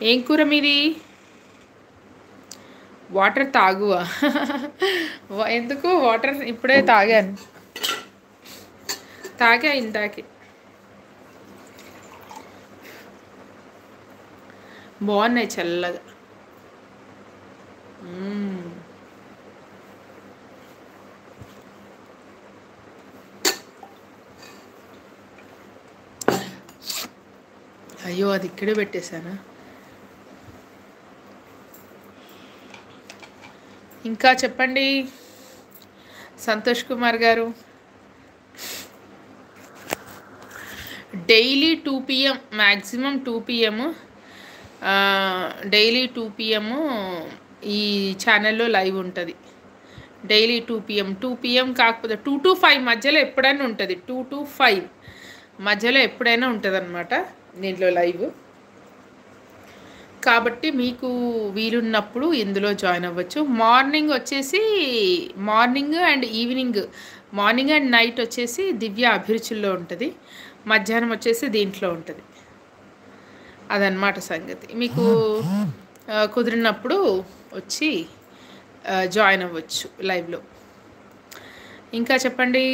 ఏం కూర మీది? వాటర్ తాగువా? ఎందుకు వాటర్ ఇప్పుడే తాగాను. తాగా ఇందాకే. బాగున్నాయి చల్లగా. అయ్యో అది ఇక్కడే పెట్టేశానా? ఇంకా చెప్పండి సంతోష్ కుమార్ గారు. Daily 2 PM, maximum 2 PM, daily 2 PM ఈ ఛానల్లో లైవ్ ఉంటుంది. డైలీ 2 PM, 2 PM కాకపోతే 2 to 5 మధ్యలో ఎప్పుడైనా ఉంటుంది. 2 to 5 మధ్యలో ఎప్పుడైనా ఉంటుంది అన్నమాట దీంట్లో లైవ్. కాబట్టి మీకు వీలున్నప్పుడు ఇందులో జాయిన్ అవ్వచ్చు. మార్నింగ్ వచ్చేసి morning and evening, morning and night వచ్చేసి దివ్య అభిరుచుల్లో ఉంటుంది. మధ్యాహ్నం వచ్చేసి దీంట్లో ఉంటుంది. అదనమాట సంగతి. మీకు కుదిరినప్పుడు వచ్చి జాయిన్ అవ్వచ్చు లైవ్లో. ఇంకా చెప్పండి.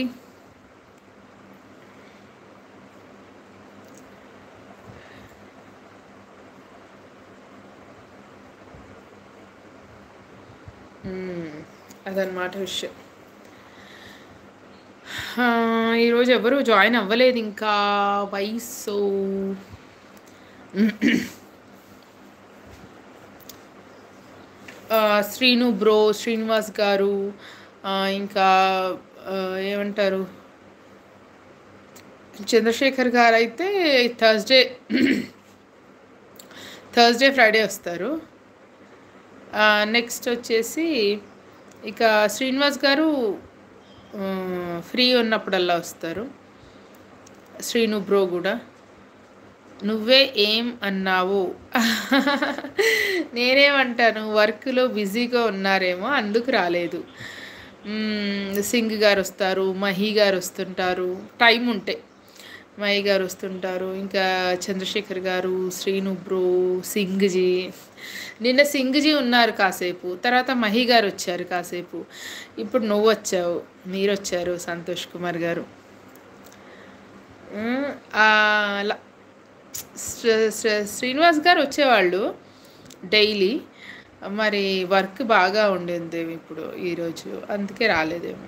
అదనమాట విషయం. ఈరోజు ఎవరు జాయిన్ అవ్వలేదు ఇంకా. వయసు శ్రీను బ్రో, శ్రీనివాస్ గారు, ఇంకా ఏమంటారు చంద్రశేఖర్ గారు అయితే థర్స్డే ఫ్రైడే వస్తారు. నెక్స్ట్ వచ్చేసి ఇక శ్రీనివాస్ గారు ఫ్రీ ఉన్నప్పుడల్లా వస్తారు. శ్రీను బ్రో కూడా. నువ్వే ఏం అన్నావు? నేనేమంటాను, వర్క్లో బిజీగా ఉన్నారేమో అందుకు రాలేదు. సింగ్ గారు వస్తారు, మహి గారు వస్తుంటారు, టైం ఉంటే మహి గారు వస్తుంటారు, ఇంకా చంద్రశేఖర్ గారు, శ్రీను బ్రో, సింగ్జీ. నిన్న సింగ్జీ ఉన్నారు కాసేపు, తర్వాత మహి గారు వచ్చారు కాసేపు, ఇప్పుడు నువ్వు వచ్చావు, మీరు వచ్చారు సంతోష్ కుమార్ గారు. శ్రీనివాస్ గారు వచ్చేవాళ్ళు డైలీ. మరి వర్క్ బాగా ఉండింది ఇప్పుడు ఈరోజు, అందుకే రాలేదేమో.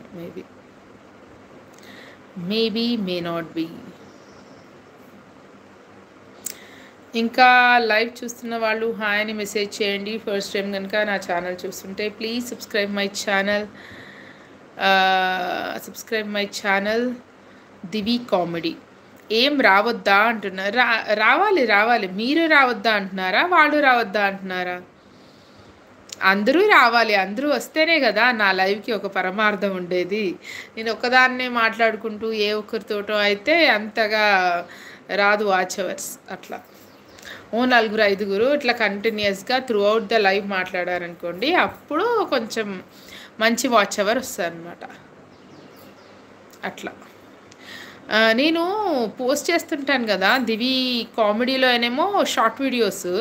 Maybe may not be. ఇంకా లైవ్ చూస్తున్న వాళ్ళు హాయ్ అని మెసేజ్ చేయండి. ఫస్ట్ టైం కనుక నా ఛానల్ చూస్తుంటే please subscribe my channel Divi comedy. ఏం రావద్దా అంటున్నారు? రావాలి. మీరు రావద్దా అంటున్నారా, వాళ్ళు రావద్దా అంటున్నారా? అందరూ రావాలి. అందరూ వస్తేనే కదా నా లైవ్కి ఒక పరమార్థం ఉండేది. నేను ఒక్కదాన్నే మాట్లాడుకుంటూ ఏ ఒక్కరితోటో అయితే అంతగా రాదు వాచ్ అవర్స్. అట్లా 4-5 ఇట్లా కంటిన్యూస్గా త్రూ అవుట్ ద లైవ్ మాట్లాడారనుకోండి, అప్పుడు కొంచెం మంచి వాచ్ అవర్ వస్తుంది అనమాట. అట్లా నేను పోస్ట్ చేస్తుంటాను కదా దివి కామెడీలో ఏమో షార్ట్ వీడియోస్.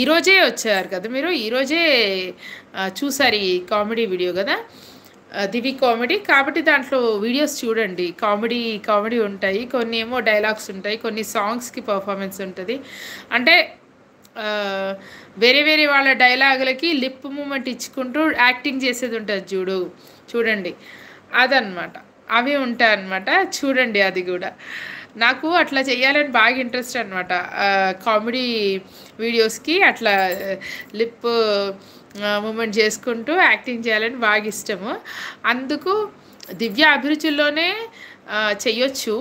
ఈరోజే వచ్చారు కదా మీరు, ఈరోజే చూసారు ఈ కామెడీ వీడియో కదా దివి కామెడీ. కాబట్టి దాంట్లో వీడియోస్ చూడండి. కామెడీ ఉంటాయి, కొన్ని ఏమో డైలాగ్స్ ఉంటాయి, కొన్ని సాంగ్స్కి పర్ఫార్మెన్స్ ఉంటుంది. అంటే వేరే వాళ్ళ డైలాగులకి లిప్ మూమెంట్ ఇచ్చుకుంటూ యాక్టింగ్ చేసేది ఉంటుంది చూడండి అదనమాట. అవి ఉంటాయి అన్నమాట. చూడండి అది కూడా. నాకు అట్లా చేయాలని బాగా ఇంట్రెస్ట్ అనమాట. కామెడీ వీడియోస్కి అట్లా లిప్ మూమెంట్ చేసుకుంటూ యాక్టింగ్ చేయాలని బాగా ఇష్టము. అందుకు దివ్య అభిరుచుల్లోనే చెయ్యొచ్చు,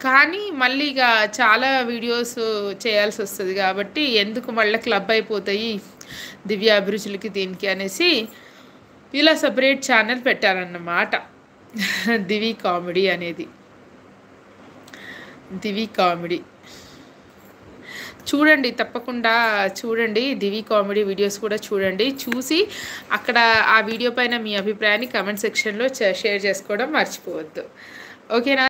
కానీ మళ్ళీ ఇక చాలా వీడియోస్ చేయాల్సి వస్తుంది కాబట్టి ఎందుకు మళ్ళీ క్లబ్ అయిపోతాయి దివ్య అభిరుచులకి దీనికి అనేసి ఇలా సపరేట్ ఛానల్ పెట్టారన్నమాట. దివి కామెడీ అనేది. దివి కామెడీ చూడండి, తప్పకుండా చూడండి. దివి కామెడీ వీడియోస్ కూడా చూడండి. చూసి అక్కడ ఆ వీడియో పైన మీ అభిప్రాయాన్ని కమెంట్ సెక్షన్లో షేర్ చేసుకోవడం మర్చిపోవద్దు. ఓకేనా?